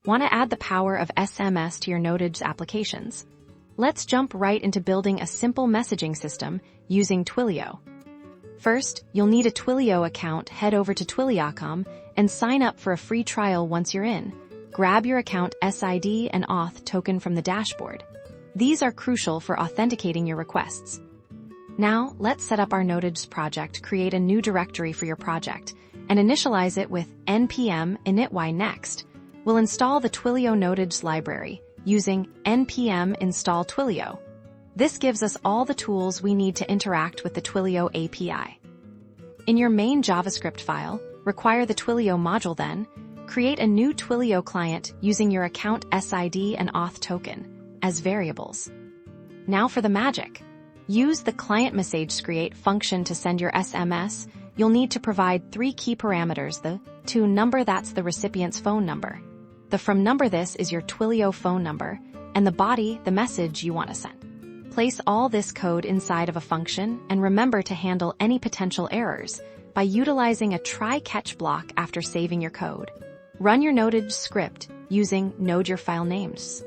Want to add the power of SMS to your Node.js applications? Let's jump right into building a simple messaging system using Twilio. First, you'll need a Twilio account. Head over to twilio.com and sign up for a free trial. Once you're in, grab your account SID and auth token from the dashboard. These are crucial for authenticating your requests. Now, let's set up our Node.js project. Create a new directory for your project and initialize it with npm init. Next, we'll install the Twilio Node.js library using npm install Twilio. This gives us all the tools we need to interact with the Twilio API. In your main JavaScript file, require the Twilio module. Then, create a new Twilio client using your account SID and auth token as variables. Now for the magic. Use the client message create function to send your SMS. You'll need to provide 3 key parameters: the to number, that's the recipient's phone number; the from number, this is your Twilio phone number; and the body, the message you want to send. Place all this code inside of a function and remember to handle any potential errors by utilizing a try-catch block after saving your code. Run your Node.js script using Node.js file names.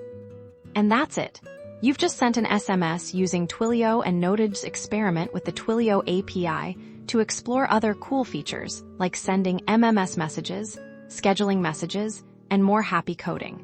And that's it. You've just sent an SMS using Twilio and Node.js. Experiment with the Twilio API to explore other cool features like sending MMS messages, scheduling messages, and more. Happy coding!